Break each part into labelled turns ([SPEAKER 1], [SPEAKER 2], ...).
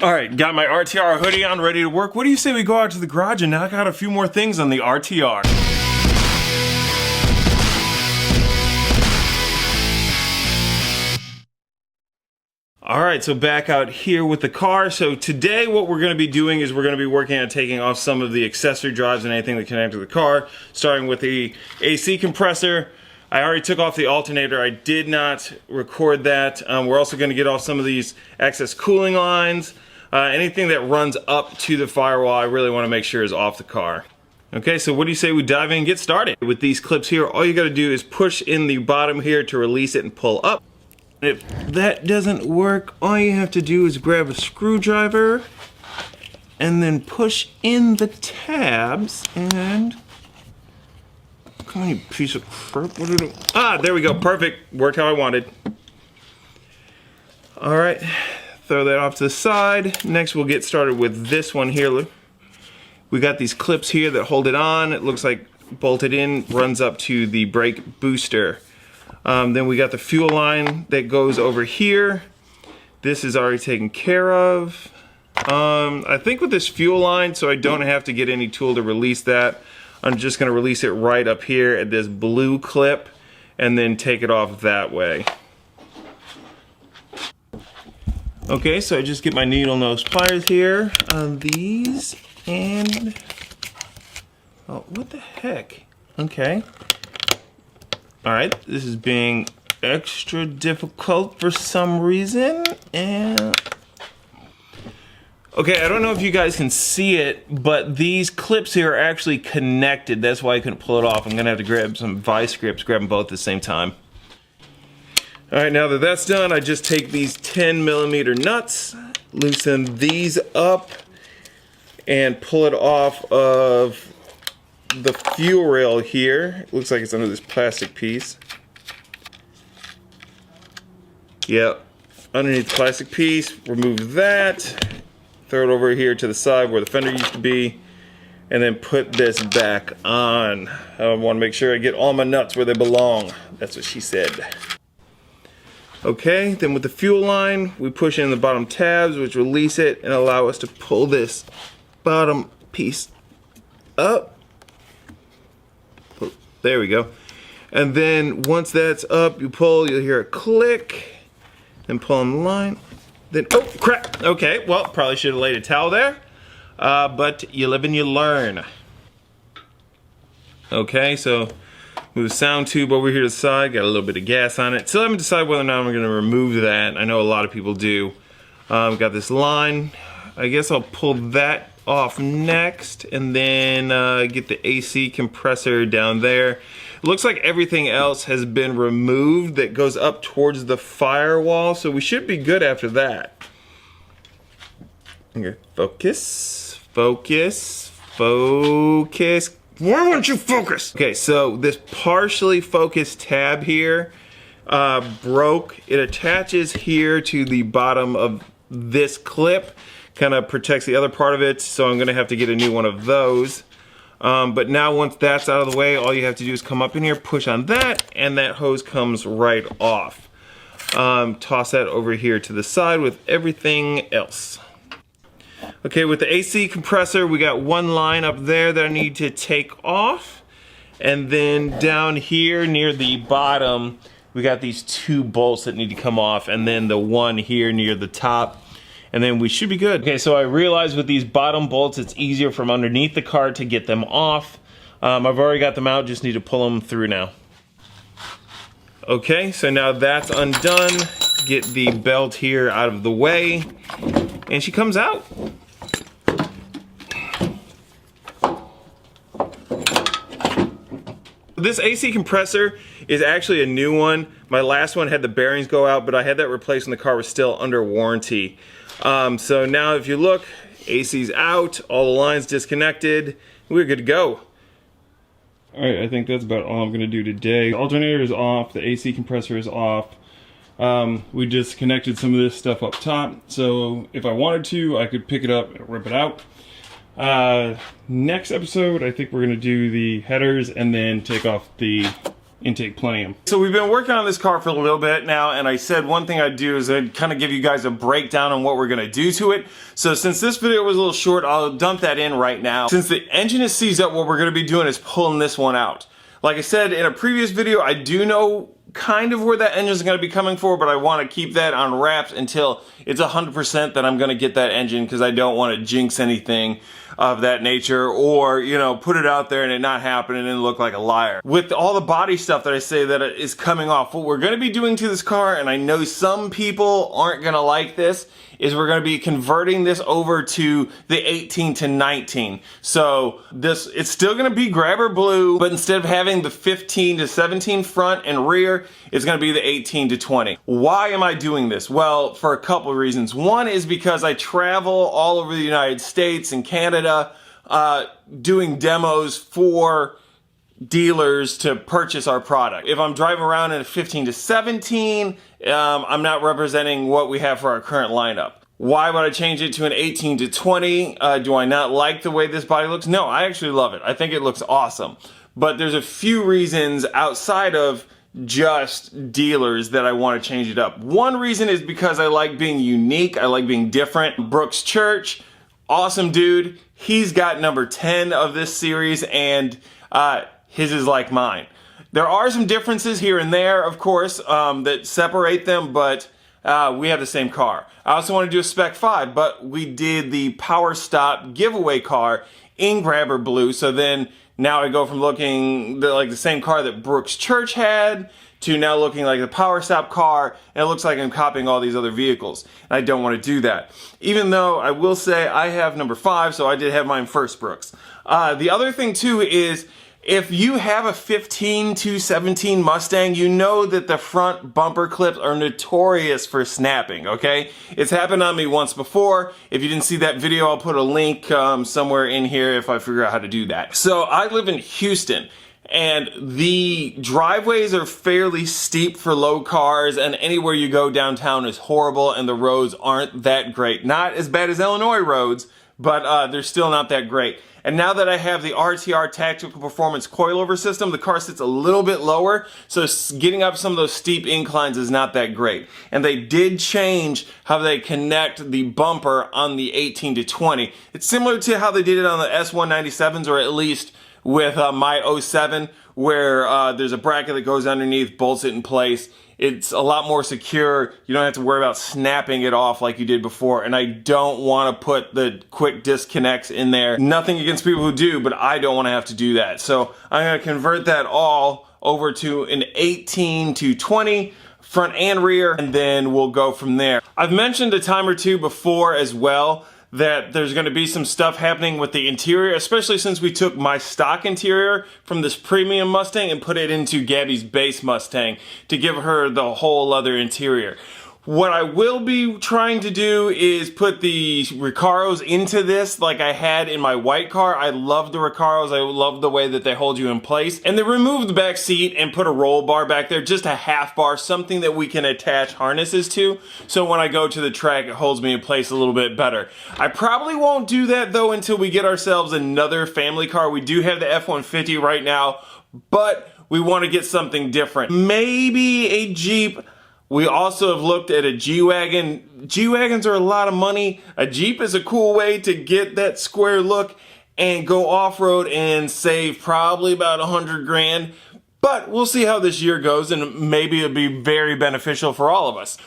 [SPEAKER 1] All right, got my RTR hoodie on, ready to work. What do you say we go out to the garage and knock out a few more things on the RTR? All right, so back out here with the car. So today what we're gonna be doing is we're gonna be working on taking off some of the accessory drives and anything that connects to the car, starting with the AC compressor. I already took off the alternator. I did not record that. We're also gonna get off some of these excess cooling lines. Anything that runs up to the firewall, I really wanna make sure is off the car. Okay, so what do you say we dive in and get started? With these clips here, all you gotta do is push in the bottom here to release it and pull up. If that doesn't work, all you have to do is grab a screwdriver and then push in the tabs and... Come on, you piece of crap. What did it... Ah, there we go. Perfect. Worked how I wanted. All right. Throw that off to the side. Next, we'll get started with this one here. We got these clips here that hold it on. It looks like bolted in, runs up to the brake booster. Then we got the fuel line that goes over here. This is already taken care of. I think with this fuel line, so I don't have to get any tool to release that, I'm just gonna release it right up here at this blue clip and then take it off that way. Okay, so I just get my needle nose pliers here on these and... Oh, what the heck? Okay. Alright, this is being extra difficult for some reason, and... Okay, I don't know if you guys can see it, but these clips here are actually connected. That's why I couldn't pull it off. I'm gonna have to grab some vice grips, grab them both at the same time. Alright, now that that's done, I just take these 10mm nuts, loosen these up, and pull it off of the fuel rail here. It looks like it's under this plastic piece. Yep, underneath the plastic piece, remove that, throw it over here to the side where the fender used to be, and then put this back on. I want to make sure I get all my nuts where they belong. That's what she said. Okay, then with the fuel line, we push in the bottom tabs, which release it and allow us to pull this bottom piece up. There we go. And then once that's up, you pull, you'll hear a click, then pull on the line. Then, oh crap, okay, well, probably should have laid a towel there, but you live and you learn. Okay, so move the sound tube over here to the side, got a little bit of gas on it. Still haven't decided whether or not I'm gonna remove that. I know a lot of people do. Got this line. I guess I'll pull that off next, and then get the AC compressor down there. It looks like everything else has been removed that goes up towards the firewall, so we should be good after that. Okay, focus, focus, focus. Why won't you focus? Okay, so this partially focused tab here broke. It attaches here to the bottom of this clip. Kind of protects the other part of it, so I'm gonna have to get a new one of those. But now once that's out of the way, all you have to do is come up in here, push on that, and that hose comes right off. Toss that over here to the side with everything else. Okay, with the AC compressor, we got one line up there that I need to take off. And then down here near the bottom, we got these two bolts that need to come off, and then the one here near the top. And then we should be good. Okay, so I realized with these bottom bolts, it's easier from underneath the car to get them off. I've already got them out, just need to pull them through now. Okay, so now that's undone. Get the belt here out of the way, and she comes out. This AC compressor is actually a new one. My last one had the bearings go out, but I had that replaced when the car was still under warranty. So now if you look, AC's out, all the lines disconnected, we're good to go. Alright, I think that's about all I'm going to do today. The alternator is off, the AC compressor is off. We just connected some of this stuff up top, so if I wanted to, I could pick it up and rip it out. Next episode, I think we're going to do the headers and then take off the intake plenum. So we've been working on this car for a little bit now, and I said one thing I'd do is I'd kind of give you guys a breakdown on what we're gonna do to it. So since this video was a little short, I'll dump that in right now. Since the engine is seized up, what we're gonna be doing is pulling this one out. Like I said in a previous video, I do know kind of where that engine is going to be coming for, but I want to keep that on wraps until it's 100% that I'm going to get that engine, because I don't want to jinx anything of that nature, or, you know, put it out there and it not happen and then look like a liar. With all the body stuff that I say that is coming off, what we're going to be doing to this car, and I know some people aren't going to like this, is we're going to be converting this over to the 18 to 19. So it's still going to be grabber blue, but instead of having the 15 to 17 front and rear, it's going to be the 18 to 20. Why am I doing this? Well, for a couple of reasons. One is because I travel all over the United States and Canada doing demos for dealers to purchase our product. If I'm driving around in a 15 to 17, I'm not representing what we have for our current lineup. Why would I change it to an 18 to 20? Do I not like the way this body looks? No, I actually love it. I think it looks awesome. But there's a few reasons outside of just dealers that I want to change it up. One reason is because I like being unique. I like being different. Brooks Church, awesome dude. He's got number 10 of this series, and his is like mine. There are some differences here and there, of course, that separate them, but we have the same car. I also want to do a Spec 5, but we did the Power Stop giveaway car in grabber blue, so then now I go from looking like the same car that Brooks Church had to now looking like the Power Stop car, and it looks like I'm copying all these other vehicles. And I don't want to do that. Even though I will say I have number 5, so I did have mine first, Brooks. The other thing too is, if you have a 15 to 17 Mustang, you know that the front bumper clips are notorious for snapping, okay? It's happened on me once before. If you didn't see that video, I'll put a link somewhere in here if I figure out how to do that. So I live in Houston, and the driveways are fairly steep for low cars, and anywhere you go downtown is horrible, and the roads aren't that great. Not as bad as Illinois roads, but they're still not that great. And now that I have the RTR Tactical Performance coilover system, the car sits a little bit lower, so getting up some of those steep inclines is not that great. And they did change how they connect the bumper on the 18 to 20. It's similar to how they did it on the S197s, or at least with my 07, where there's a bracket that goes underneath, bolts it in place. It's a lot more secure. You don't have to worry about snapping it off like you did before. And I don't want to put the quick disconnects in there. Nothing against people who do, but I don't want to have to do that. So I'm going to convert that all over to an 18 to 20, front and rear, and then we'll go from there. I've mentioned a time or two before as well that there's going to be some stuff happening with the interior, especially since we took my stock interior from this premium Mustang and put it into Gabby's base Mustang to give her the whole leather interior. What I will be trying to do is put the Recaros into this like I had in my white car. I love the Recaros. I love the way that they hold you in place. And they removed the back seat and put a roll bar back there, just a half bar, something that we can attach harnesses to. So when I go to the track, it holds me in place a little bit better. I probably won't do that though until we get ourselves another family car. We do have the F-150 right now, but we want to get something different. Maybe a Jeep. We also have looked at a G-Wagon. G-Wagons are a lot of money. A Jeep is a cool way to get that square look and go off-road and save probably about 100 grand. But we'll see how this year goes, and maybe it'll be very beneficial for all of us.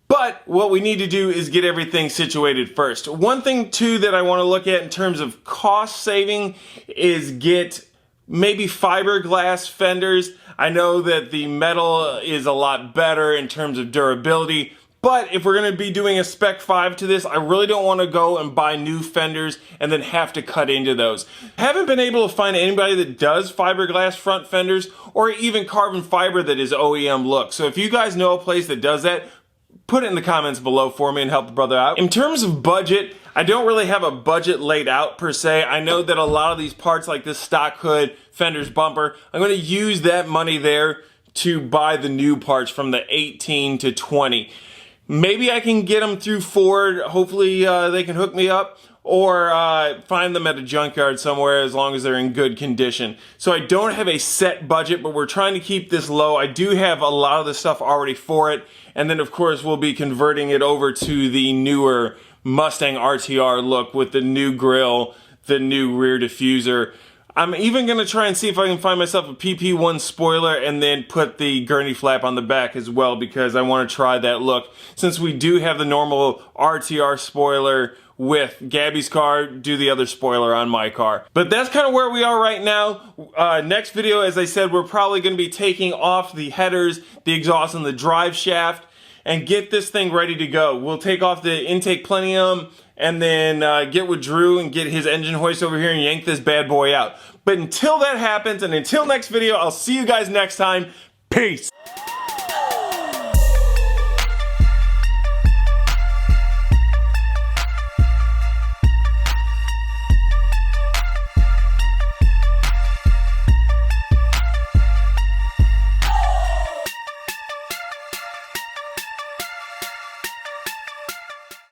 [SPEAKER 1] But what we need to do is get everything situated first. One thing too that I want to look at in terms of cost saving is get maybe fiberglass fenders. I know that the metal is a lot better in terms of durability, but if we're going to be doing a Spec 5 to this, I really don't want to go and buy new fenders and then have to cut into those. Haven't been able to find anybody that does fiberglass front fenders or even carbon fiber that is OEM look. So if you guys know a place that does that, put it in the comments below for me and help the brother out. In terms of budget, I don't really have a budget laid out per se. I know that a lot of these parts like this stock hood, fenders, bumper, I'm going to use that money there to buy the new parts from the 18 to 20. Maybe I can get them through Ford. Hopefully they can hook me up. or find them at a junkyard somewhere as long as they're in good condition. So I don't have a set budget, but we're trying to keep this low. I do have a lot of the stuff already for it, and then of course we'll be converting it over to the newer Mustang RTR look with the new grille, the new rear diffuser. I'm even going to try and see if I can find myself a PP1 spoiler and then put the gurney flap on the back as well, because I want to try that look. Since we do have the normal RTR spoiler with Gabby's car, do the other spoiler on my car. But that's kind of where we are right now. Next video, as I said, we're probably going to be taking off the headers, the exhaust, and the drive shaft and get this thing ready to go. We'll take off the intake plenum and then get with Drew and get his engine hoist over here and yank this bad boy out. But until that happens, and until next video, I'll see you guys next time. Peace.